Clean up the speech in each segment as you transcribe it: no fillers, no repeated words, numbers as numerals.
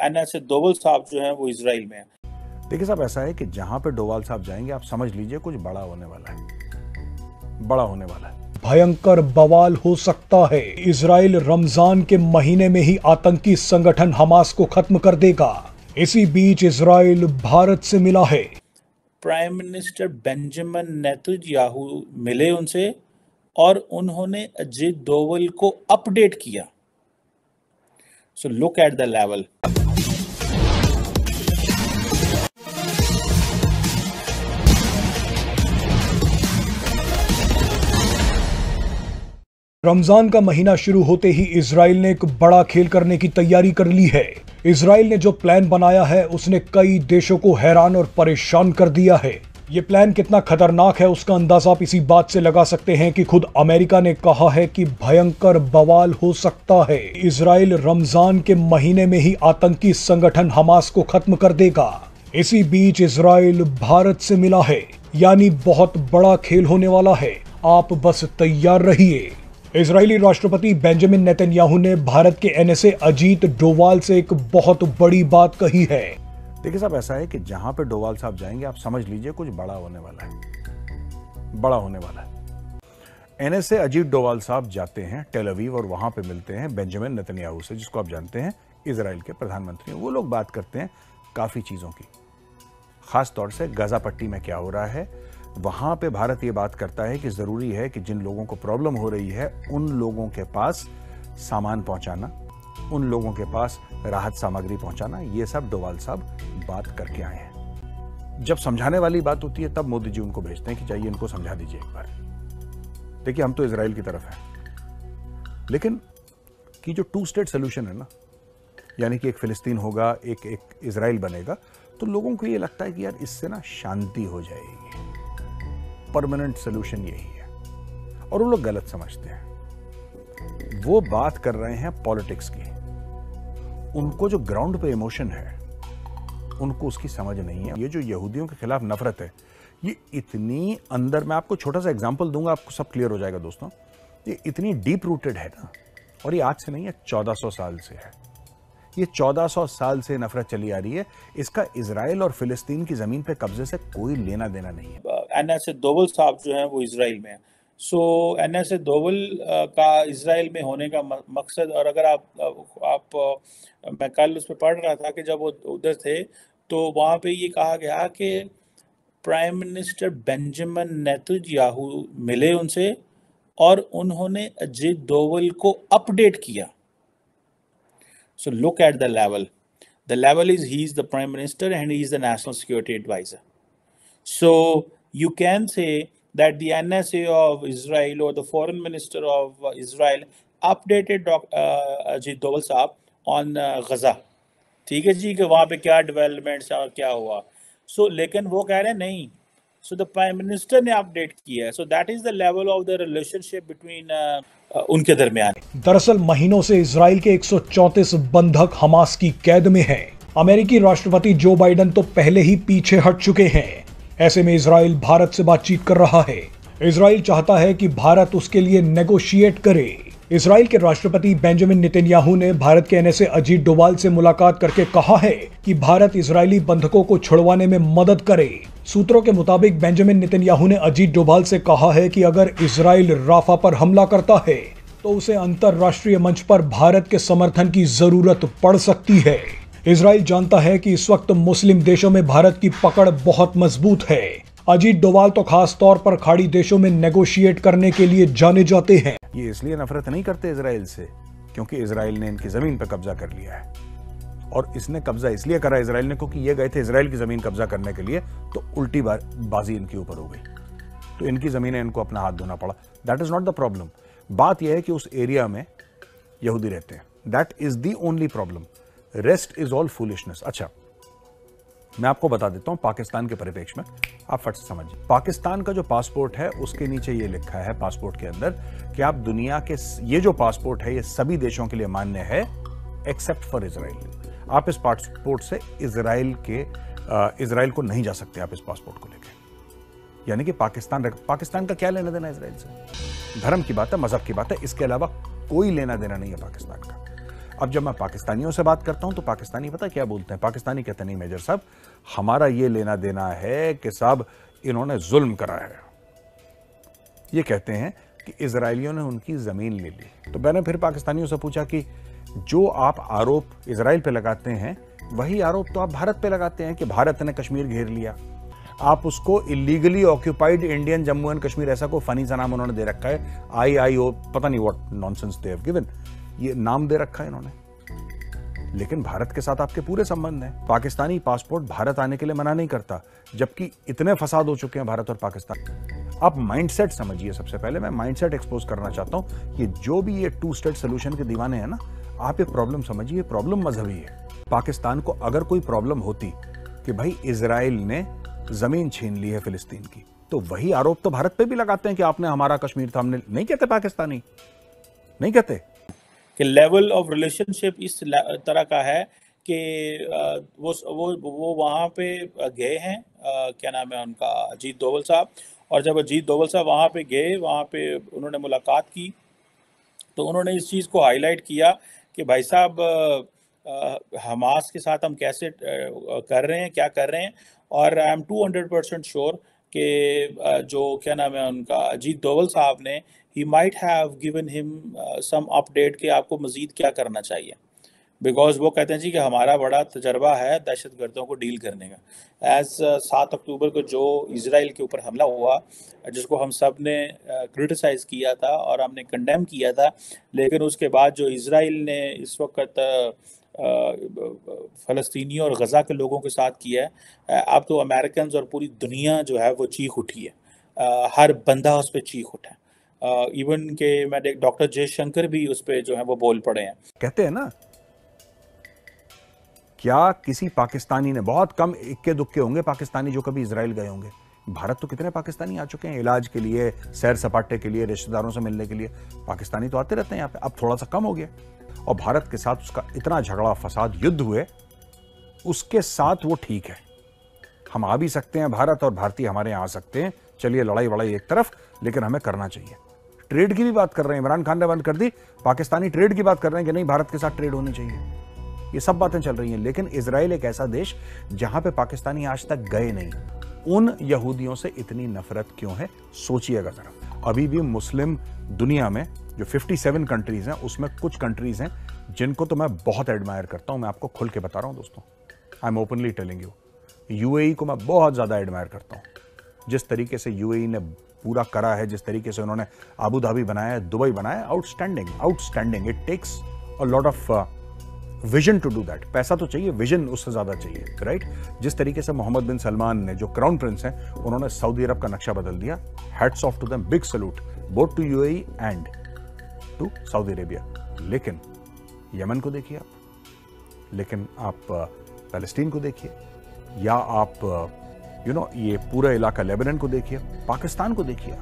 NSA Doval साहब जो हैं वो इजराइल में हैं। देखिए साहब, ऐसा है कि जहां पे डोवाल साहब जाएंगे आप समझ लीजिए कुछ बड़ा होने वाला है, बड़ा होने वाला है। भयंकर बवाल हो सकता है। इजराइल रमजान के महीने में ही आतंकी संगठन हमास को खत्म कर देगा। इसी बीच इजराइल भारत से मिला है। प्राइम मिनिस्टर बेंजामिन नेतन्याहू मिले उनसे और उन्होंने अजीत डोवल को अपडेट किया। So look at the level. Ramzan का महीना शुरू होते ही इजराइल ने एक बड़ा खेल करने की तैयारी कर ली है। इजराइल ने जो प्लान बनाया है उसने कई देशों को हैरान और परेशान कर दिया है। ये प्लान कितना खतरनाक है उसका अंदाजा आप इसी बात से लगा सकते हैं कि खुद अमेरिका ने कहा है कि भयंकर बवाल हो सकता है। इजराइल रमजान के महीने में ही आतंकी संगठन हमास को खत्म कर देगा। इसी बीच इजराइल भारत से मिला है, यानी बहुत बड़ा खेल होने वाला है। आप बस तैयार रहिए। इजरायली राष्ट्रपति बेंजामिन नेतन्याहू ने भारत के एनएसए अजीत डोवाल से एक बहुत बड़ी बात कही है। देखिए साहब, ऐसा है कि जहां पे डोवाल साहब जाएंगे आप समझ लीजिए कुछ बड़ा होने वाला है, बड़ा होने वाला है। एनएसए अजीत डोवाल साहब जाते हैं टेल अवीव और वहां पे मिलते हैं बेंजामिन नेतन्याहू से, जिसको आप जानते हैं इजराइल के प्रधानमंत्री। वो लोग बात करते हैं काफी चीजों की, खास तौर से गाजा पट्टी में क्या हो रहा है। वहां पे भारत ये बात करता है कि जरूरी है कि जिन लोगों को प्रॉब्लम हो रही है उन लोगों के पास सामान पहुंचाना, उन लोगों के पास राहत सामग्री पहुंचाना, ये सब डोवाल साहब बात करके आए हैं। जब समझाने वाली बात होती है तब मोदी जी उनको भेजते हैं कि जाइए इनको समझा दीजिए एक बार। देखिए, हम तो इजराइल की तरफ हैं, लेकिन कि जो 2 स्टेट सोल्यूशन है ना, यानी कि एक फिलिस्तीन होगा, एक इजराइल बनेगा, तो लोगों को ये लगता है कि यार इससे ना शांति हो जाएगी, परमानेंट सोल्यूशन यही है। और वो लोग गलत समझते हैं। वो बात कर रहे हैं पॉलिटिक्स की। उनको जो ग्राउंड पे इमोशन है उनको उसकी समझ नहीं है। ये जो यहूदियों के खिलाफ नफरत है ये इतनी अंदर, मैं आपको छोटा सा एग्जांपल दूंगा, आपको सब क्लियर हो जाएगा दोस्तों। ये इतनी डीप रूटेड है ना, और ये आज से नहीं है, 1400 साल से है। ये 1400 साल से नफरत चली आ रही है। इसका इजराइल और फिलिस्तीन की जमीन पे कब्जे से कोई लेना देना नहीं है। एनएसए डोवल साहब जो हैं वो इजराइल में हैं। सो एनएसए डोवल का इजराइल में होने का मकसद, और अगर आप मैं कल उस पर पढ़ रहा था कि जब वो उधर थे तो वहाँ पे ये कहा गया कि प्राइम मिनिस्टर बेंजामिन नेतन्याहू मिले उनसे और उन्होंने अजीत डोवल को अपडेट किया। So look at the level. The level is he is the prime minister and he is the national security advisor. So you can say that the NSA of Israel or the foreign minister of Israel updated Ajit Doval साहब on Gaza. ठीक है जी, कि वहाँ पे क्या developments और क्या हुआ। सो लेकिन वो कह रहे हैं नहीं, सो द प्राइम मिनिस्टर ने अपडेट किया है। So that is the level of the relationship between उनके दरमियान। दरअसल महीनों से इजराइल के 134 बंधक हमास की कैद में हैं। अमेरिकी राष्ट्रपति जो बाइडेन तो पहले ही पीछे हट चुके हैं। ऐसे में इजराइल भारत से बातचीत कर रहा है। इजराइल चाहता है कि भारत उसके लिए नेगोशिएट करे। इजराइल के राष्ट्रपति बेंजामिन नेतन्याहू ने भारत के एनएसए अजीत डोवाल से मुलाकात करके कहा है कि भारत इजरायली बंधकों को छुड़वाने में मदद करे। सूत्रों के मुताबिक बेंजामिन नेतन्याहू ने अजीत डोवाल से कहा है कि अगर इजराइल राफा पर हमला करता है तो उसे अंतरराष्ट्रीय मंच पर भारत के समर्थन की जरूरत पड़ सकती है। इजराइल जानता है कि इस वक्त मुस्लिम देशों में भारत की पकड़ बहुत मजबूत है। अजीत डोवाल तो खास तौर पर खाड़ी देशों में नेगोशिएट करने के लिए जाने जाते हैं। ये इसलिए नफरत नहीं करते इजराइल से क्योंकि इजराइल ने इनकी जमीन पर कब्जा कर लिया है, और इसने कब्जा इसलिए करा इजराइल ने क्योंकि ये गए थे इजराइल की जमीन कब्जा करने के लिए, तो उल्टी बाजी इनके ऊपर हो गई, तो इनकी जमीनें इनको अपना हाथ धोना पड़ा। That is not the problem. बात यह है कि उस एरिया में यहूदी रहते हैं, that is the only problem, rest is all foolishness. अच्छा, मैं आपको बता देता हूं पाकिस्तान के परिप्रेक्ष्य में, आप फट से समझिए। पाकिस्तान का जो पासपोर्ट है उसके नीचे ये लिखा है पासपोर्ट के अंदर कि आप दुनिया के, ये जो पासपोर्ट है ये सभी देशों के लिए मान्य है एक्सेप्ट फॉर इजराइल। आप इस पासपोर्ट से इजराइल को नहीं जा सकते, आप इस पासपोर्ट को लेके। यानी कि पाकिस्तान का क्या लेना देना इजराइल से? धर्म की बात है, मजहब की बात है, इसके अलावा कोई लेना देना नहीं है पाकिस्तान का। अब जब मैं पाकिस्तानियों से बात करता हूं तो पाकिस्तानी पता क्या बोलते हैं? पाकिस्तानी कहते नहीं मेजर साहब, हमारा ये लेना देना है कि साहब इन्होंने जुल्म करा है। ये कहते हैं कि इजरायलियों ने उनकी जमीन ले ली। तो मैंने फिर पाकिस्तानियों से पूछा कि जो आप आरोप इजराइल पे लगाते हैं वही आरोप तो आप भारत पे लगाते हैं कि भारत ने कश्मीर घेर लिया। आप उसको illegally occupied Indian Jammu and Kashmir, ऐसा कोई फनी सा नाम उन्होंने दे रखा है, IIO, पता नहीं what nonsense they have given, ये नाम दे रखा है इन्होंने। लेकिन भारत के साथ आपके पूरे संबंध हैं। पाकिस्तानी पासपोर्ट भारत आने के लिए मना नहीं करता, जबकि इतने फसाद हो चुके हैं भारत और पाकिस्तान। आप माइंडसेट समझिए। सबसे पहले मैं माइंडसेट एक्सपोज करना चाहता हूं कि जो भी ये 2 स्टेट सोल्यूशन के दीवाने हैं ना, आप ये प्रॉब्लम समझिए, प्रॉब्लम मजहबी है। पाकिस्तान को अगर कोई प्रॉब्लम होती कि भाई इजराइल ने जमीन छीन ली है फिलिस्तीन की, तो वही आरोप तो भारत पे भी लगाते हैं कि आपने हमारा कश्मीर था, हमने नहीं कहते, पाकिस्तानी नहीं कहते कि लेवल ऑफ रिलेशनशिप इस तरह का है कि वो वहाँ पे गए हैं, क्या नाम है उनका, अजीत डोवल साहब। और जब अजीत डोवल साहब वहाँ पे गए, वहाँ पे उन्होंने मुलाकात की, तो उन्होंने इस चीज़ को हाईलाइट किया कि भाई साहब हमास के साथ हम कैसे कर रहे हैं, क्या कर रहे हैं। और आई एम 200% श्योर कि जो क्या नाम है उनका, अजीत डोवल साहब ने, he might have given him some update कि आपको मज़ीद क्या करना चाहिए, बिकॉज वो कहते हैं जी कि हमारा बड़ा तजर्बा है दहशतगर्दों को डील करने का। एज 7 अक्टूबर को जो इजराइल के ऊपर हमला हुआ, जिसको हम सब ने क्रिटिसाइज़ किया था और हमने कंडेम किया था, लेकिन उसके बाद जो इजराइल ने इस वक्त फ़लस्तीनियों और गज़ा के लोगों के साथ किया है, अब तो अमेरिकन और पूरी दुनिया जो है वो चीख उठी है। हर बंदा उस पर चीख उठा है। इवन के मैं डॉक्टर जयशंकर भी उस पर जो है वो बोल पड़े हैं। कहते हैं ना, क्या किसी पाकिस्तानी ने, बहुत कम इक्के दुक्के होंगे पाकिस्तानी जो कभी इजराइल गए होंगे। भारत तो कितने पाकिस्तानी आ चुके हैं इलाज के लिए, सैर सपाटे के लिए, रिश्तेदारों से मिलने के लिए। पाकिस्तानी तो आते रहते हैं यहाँ पे, अब थोड़ा सा कम हो गया। और भारत के साथ उसका इतना झगड़ा, फसाद, युद्ध हुए, उसके साथ वो ठीक है। हम आ भी सकते हैं भारत, और भारतीय हमारे यहाँ आ सकते हैं, चलिए लड़ाई वड़ाई एक तरफ, लेकिन हमें करना चाहिए। ट्रेड की भी बात कर रहे हैं, इमरान खान ने बंद कर दी, पाकिस्तानी ट्रेड की बात कर रहे हैं कि नहीं भारत के साथ ट्रेड होनी चाहिए। ये सब बातें चल रही हैं, लेकिन इजराइल एक ऐसा देश जहां पे पाकिस्तानी आज तक गए नहीं। उन यहूदियों से इतनी नफरत क्यों है, सोचिएगा जरा। अभी भी मुस्लिम दुनिया में जो 57 कंट्रीज हैं, उसमें कुछ कंट्रीज हैं जिनको तो मैं बहुत एडमायर करता हूं। मैं आपको खुल के बता रहा हूं दोस्तों, I am openly telling you. UAE को मैं बहुत ज्यादा एडमायर करता हूं। जिस तरीके से UAE ने पूरा करा है, जिस तरीके से उन्होंने आबू धाबी बनाया है, दुबई बनाया, outstanding, outstanding. It takes a lot of vision to do that. पैसा तो चाहिए, विजन उससे ज्यादा चाहिए, राइट। जिस तरीके से मोहम्मद बिन सलमान ने, जो क्राउन प्रिंस हैं, उन्होंने सऊदी अरब का नक्शा बदल दिया। Hats off to them, big salute both to UAE and to Saudi Arabia. लेकिन यमन को देखिए आप, लेकिन आप पैलेस्टीन को देखिए, या आप ये पूरा इलाका लेबनान को देखिए, पाकिस्तान को देखिए।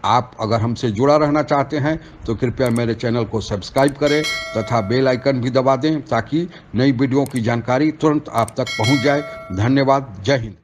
आप अगर हमसे जुड़ा रहना चाहते हैं तो कृपया मेरे चैनल को सब्सक्राइब करें तथा बेल आइकन भी दबा दें, ताकि नई वीडियो की जानकारी तुरंत आप तक पहुंच जाए। धन्यवाद। जय हिंद।